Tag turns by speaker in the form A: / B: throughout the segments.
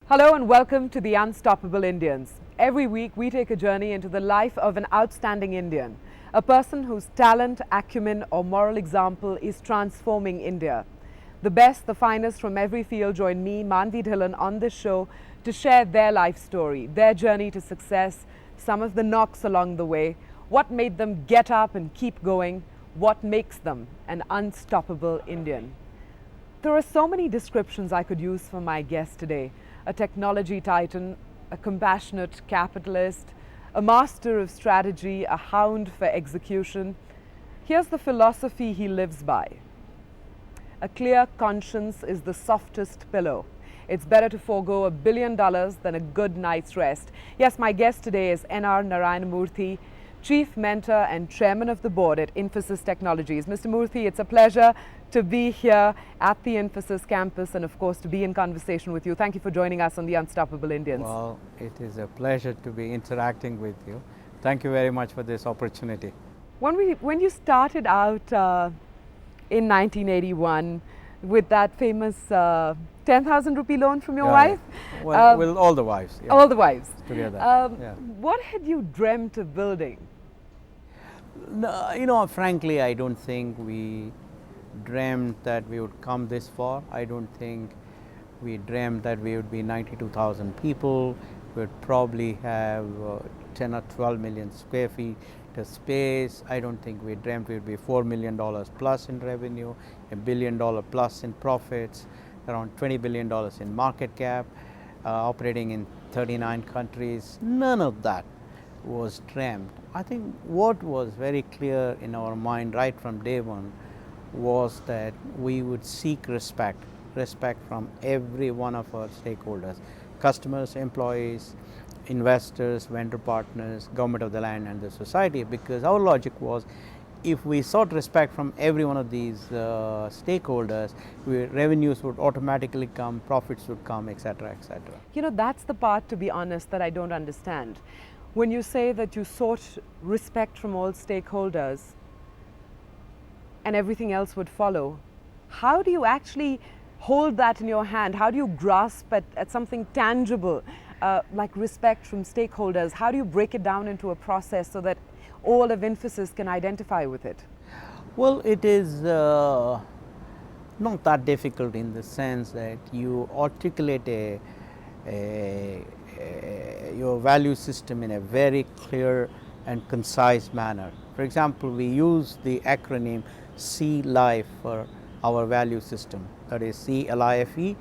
A: Hello and welcome to the Unstoppable Indians. Every week we take a journey into the life of an outstanding Indian, a person whose talent, acumen or moral example is transforming India. The best, the finest from every field join me, Manvi Dhillon, on this show to share their life story, their journey to success, some of the knocks along the way, what made them get up and keep going, what makes them an unstoppable Indian. There are so many descriptions I could use for my guest today. A technology titan, a compassionate capitalist, a master of strategy, a hound for execution. Here's the philosophy he lives by. A clear conscience is the softest pillow. It's better to forego $1 billion than a good night's rest. Yes, my guest today is N R Narayanamurthy, Chief Mentor and Chairman of the Board at Infosys Technologies. Mr. Murthy, it's a pleasure to be here at the Infosys campus and of course to be in conversation with you. Thank you for joining us on the Unstoppable Indians.
B: Well, it is a pleasure to be interacting with you. Thank you very much for this opportunity.
A: When you started out in 1981 with that famous 10,000 rupee loan from your wife?
B: Well, all the wives. Yeah.
A: All the wives.
B: Together.
A: What had you dreamt of building?
B: No, frankly, I don't think we dreamt that we would come this far. I don't think we dreamt that we would be 92,000 people. We would probably have 10 or 12 million square feet of space. I don't think we dreamt we would be $4 million plus in revenue, $1 billion plus in profits, around $20 billion in market cap, operating in 39 countries. None of that was dreamt. I think what was very clear in our mind right from day one was that we would seek respect from every one of our stakeholders, customers, employees, investors, vendor partners, government of the land and the society, because our logic was if we sought respect from every one of these stakeholders, revenues would automatically come, profits would come, etc., etc.
A: You know, that's the part, to be honest, that I don't understand. When you say that you sought respect from all stakeholders and everything else would follow, how do you actually hold that in your hand? How do you grasp at something tangible like respect from stakeholders? How do you break it down into a process so that all of Infosys can identify with it?
B: Well, it is not that difficult in the sense that you articulate your value system in a very clear and concise manner. For example, we use the acronym C-LIFE for our value system. That is C-LIFE,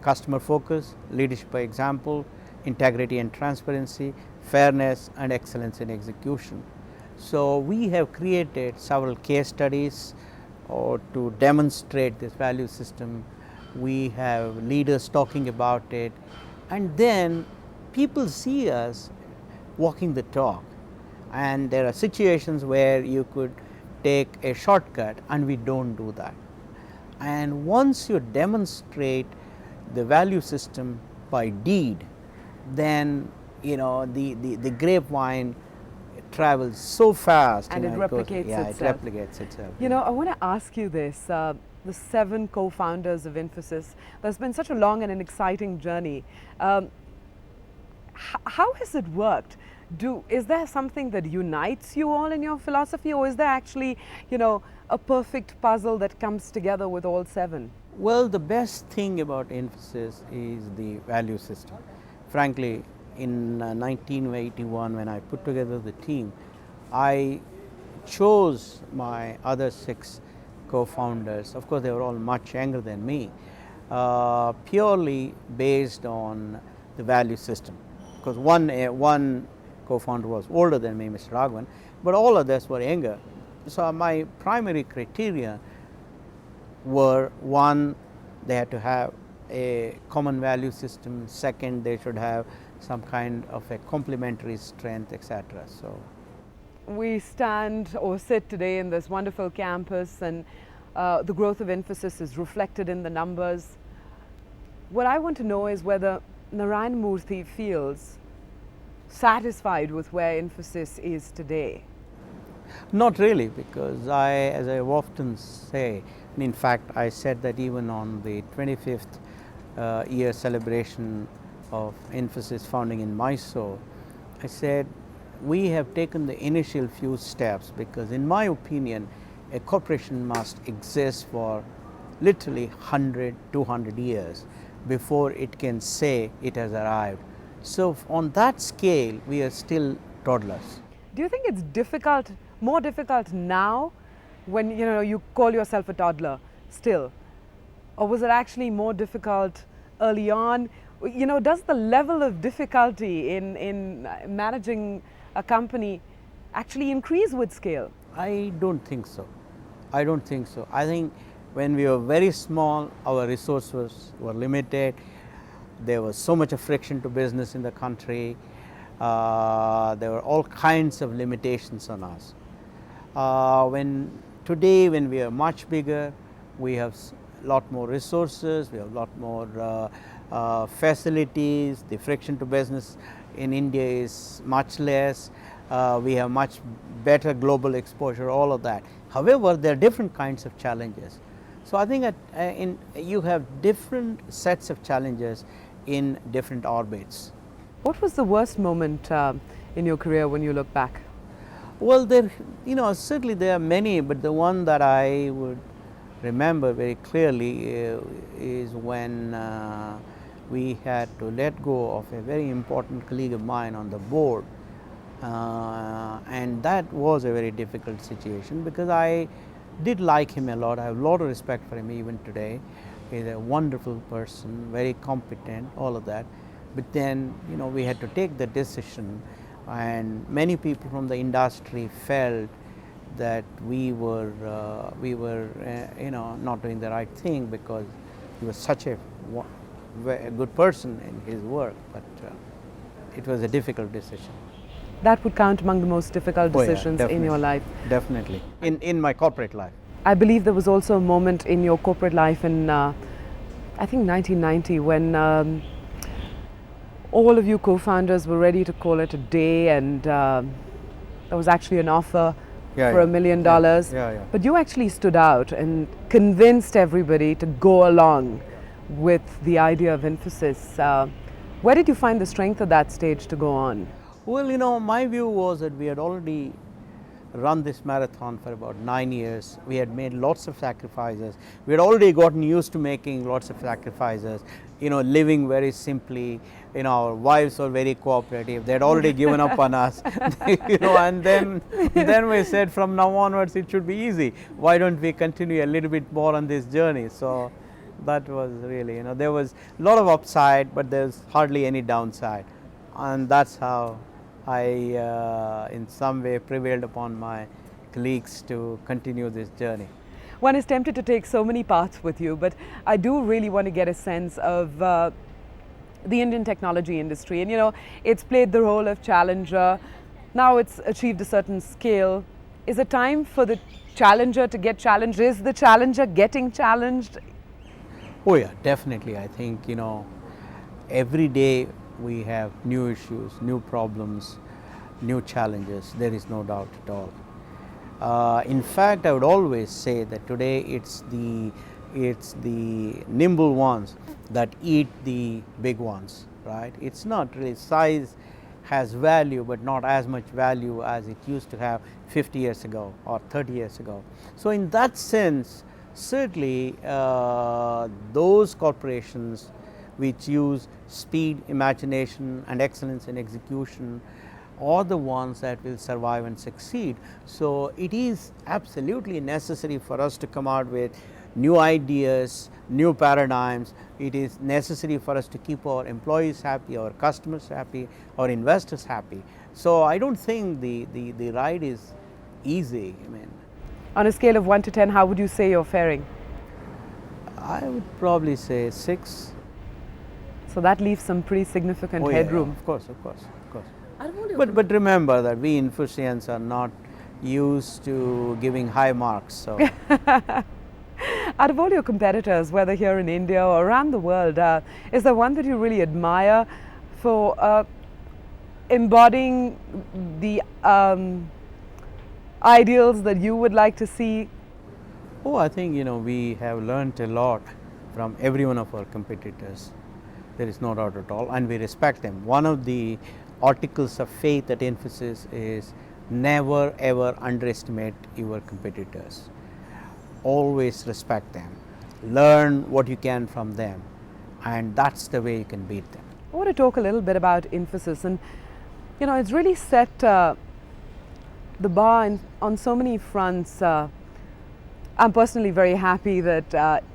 B: customer focus, leadership by example, integrity and transparency, fairness and excellence in execution. So we have created several case studies to demonstrate this value system. We have leaders talking about it, and then people see us walking the talk. And there are situations where you could take a shortcut, and we don't do that. And once you demonstrate the value system by deed, then the grapevine travels so fast
A: and it replicates itself.
B: It replicates itself.
A: You know, I want to ask you this. The 7 co-founders of Infosys, there's been such a long and an exciting journey. How has it worked? Is there something that unites you all in your philosophy, or is there actually, a perfect puzzle that comes together with all 7?
B: Well, the best thing about Infosys is the value system. Frankly, in 1981, when I put together the team, I chose my other 6 co-founders. Of course, they were all much younger than me, purely based on the value system. Because one co-founder was older than me, Mr. Raghavan, but all of us were younger. So my primary criteria were: one, they had to have a common value system; second, they should have some kind of a complementary strength, etc. So
A: we stand or sit today in this wonderful campus, and the growth of Infosys is reflected in the numbers. What I want to know is whether Narayanamurthy feels satisfied with where Infosys is today.
B: Not really, because as I often say, and in fact I said that even on the 25th year celebration of Infosys founding in Mysore, I said, we have taken the initial few steps because in my opinion, a corporation must exist for literally 100, 200 years before it can say it has arrived. So on that scale, we are still toddlers.
A: Do you think it's difficult, more difficult now when you call yourself a toddler still? Or was it actually more difficult early on? Does the level of difficulty in managing a company actually increase with scale?
B: I don't think so. I don't think so. I think when we were very small, our resources were limited. There was so much of friction to business in the country. There were all kinds of limitations on us. Today, when we are much bigger, we have a lot more resources, we have a lot more facilities. The friction to business in India is much less. We have much better global exposure, all of that. However, there are different kinds of challenges. So I think you have different sets of challenges in different orbits.
A: What was the worst moment in your career when you look back?
B: Well, certainly there are many, but the one that I would remember very clearly is when we had to let go of a very important colleague of mine on the board. And that was a very difficult situation because I did like him a lot. I have a lot of respect for him even today. He's a wonderful person, very competent, all of that. But then, we had to take the decision, and many people from the industry felt that we were not doing the right thing because he was such a good person in his work. But it was a difficult decision.
A: That would count among the most difficult decisions in your life.
B: Definitely, in my corporate life.
A: I believe there was also a moment in your corporate life in, I think 1990, when all of you co-founders were ready to call it a day, and there was actually an offer for $1 million. But you actually stood out and convinced everybody to go along with the idea of Infosys. Where did you find the strength at that stage to go on?
B: Well, my view was that we had already run this marathon for about 9 years. We had made lots of sacrifices. We had already gotten used to making lots of sacrifices, living very simply. Our wives were very cooperative. They had already given up on us, and then we said from now onwards it should be easy. Why don't we continue a little bit more on this journey? So that was really, there was a lot of upside, but there's hardly any downside. And that's how I, in some way, prevailed upon my colleagues to continue this journey.
A: One is tempted to take so many paths with you, but I do really want to get a sense of the Indian technology industry. And it's played the role of challenger. Now it's achieved a certain scale. Is it time for the challenger to get challenged? Is the challenger getting challenged?
B: Oh yeah, definitely. I think, every day we have new issues, new problems, new challenges. There is no doubt at all. In fact, I would always say that today it's the nimble ones that eat the big ones, right? It's not really, size has value, but not as much value as it used to have 50 years ago or 30 years ago. So in that sense, certainly those corporations which use speed, imagination and excellence in execution are the ones that will survive and succeed. So it is absolutely necessary for us to come out with new ideas, new paradigms. It is necessary for us to keep our employees happy, our customers happy, our investors happy. So I don't think the ride is easy.
A: On a scale of 1 to 10, how would you say you're faring?
B: I would probably say 6.
A: So that leaves some pretty significant headroom.
B: Of course. But remember that we Infosians are not used to giving high marks. So.
A: Out of all your competitors, whether here in India or around the world, is there one that you really admire for embodying the ideals that you would like to see?
B: Oh, I think we have learned a lot from every one of our competitors. There is no doubt at all, and we respect them. One of the articles of faith at Infosys is never ever underestimate your competitors. Always respect them. Learn what you can from them, and that's the way you can beat them.
A: I want to talk a little bit about Infosys, and you know, it's really set the bar on so many fronts. I'm personally very happy that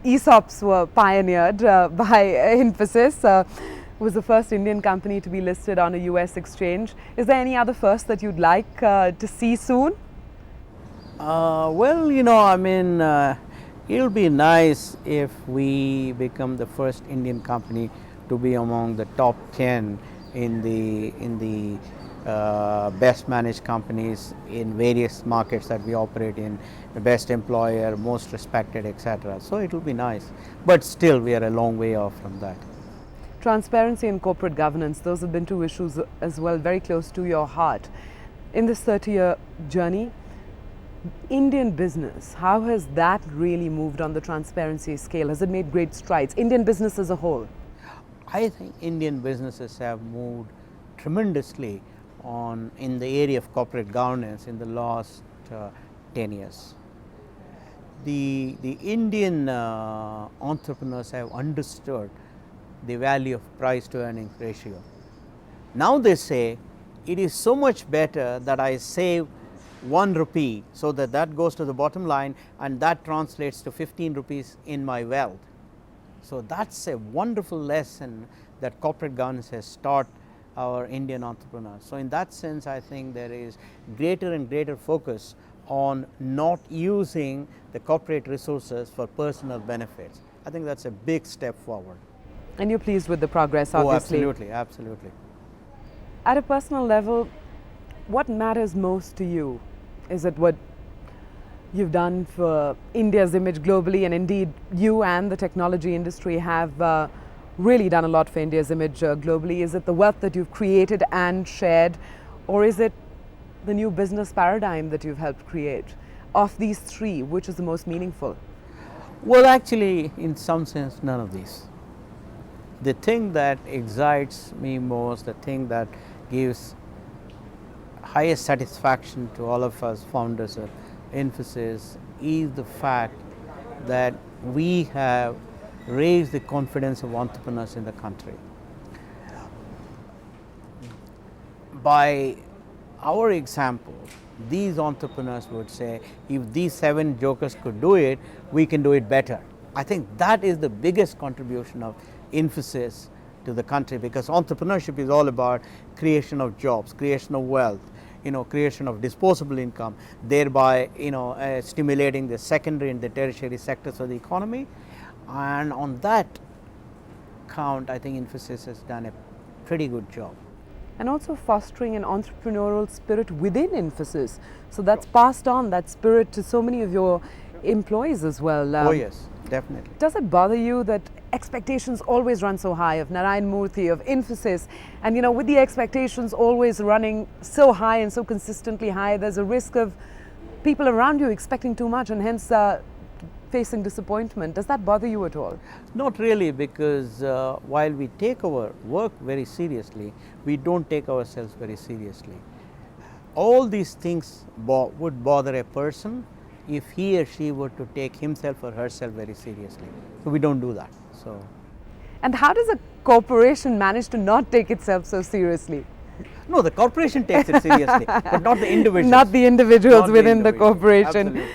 A: ESOPs were pioneered by Infosys. It was the first Indian company to be listed on a US exchange. Is there any other first that you'd like to see soon?
B: Well, you know, I mean, it'll be nice if we become the first Indian company to be among the top 10 in the best managed companies in various markets that we operate in, the best employer, most respected, etc. So it will be nice, but still we are a long way off from that.
A: Transparency and corporate governance, those have been two issues as well very close to your heart. In this 30-year journey, Indian business, how has that really moved on the transparency scale? Has it made great strides? Indian business as a whole?
B: I think Indian businesses have moved tremendously in the area of corporate governance in the last 10 years. The Indian entrepreneurs have understood the value of price to earnings ratio. Now they say it is so much better that I save 1 rupee, so that goes to the bottom line, and that translates to 15 rupees in my wealth. So that's a wonderful lesson that corporate governance has taught our Indian entrepreneurs. So in that sense, I think there is greater and greater focus on not using the corporate resources for personal benefits. I think that's a big step forward.
A: And you're pleased with the progress, obviously.
B: Oh, absolutely, absolutely.
A: At a personal level, what matters most to you? Is it what you've done for India's image globally, and indeed you and the technology industry have really done a lot for India's image globally? Is it the wealth that you've created and shared, or is it the new business paradigm that you've helped create? Of these three, which is the most meaningful?
B: Well, actually, in some sense, none of these. The thing that excites me most, the thing that gives highest satisfaction to all of us founders of Infosys, is the fact that we have raised the confidence of entrepreneurs in the country. By our example, these entrepreneurs would say, if these 7 jokers could do it, we can do it better. I think that is the biggest contribution of Infosys to the country, because entrepreneurship is all about creation of jobs, creation of wealth, creation of disposable income, thereby stimulating the secondary and the tertiary sectors of the economy. And on that count, I think Infosys has done a pretty good job.
A: And also fostering an entrepreneurial spirit within Infosys. So that's passed on, that spirit, to so many of your employees as well.
B: Oh yes, definitely.
A: Does it bother you that expectations always run so high of Narayanamurthy, of Infosys, and with the expectations always running so high and so consistently high, there's a risk of people around you expecting too much and hence facing disappointment? Does that bother you at all?
B: Not really, because while we take our work very seriously, we don't take ourselves very seriously. All these things would bother a person if he or she were to take himself or herself very seriously. So we don't do that. So.
A: And how does a corporation manage to not take itself so seriously?
B: No, the corporation takes it seriously, but not the individuals.
A: Not the individuals within the corporation.
B: Absolutely.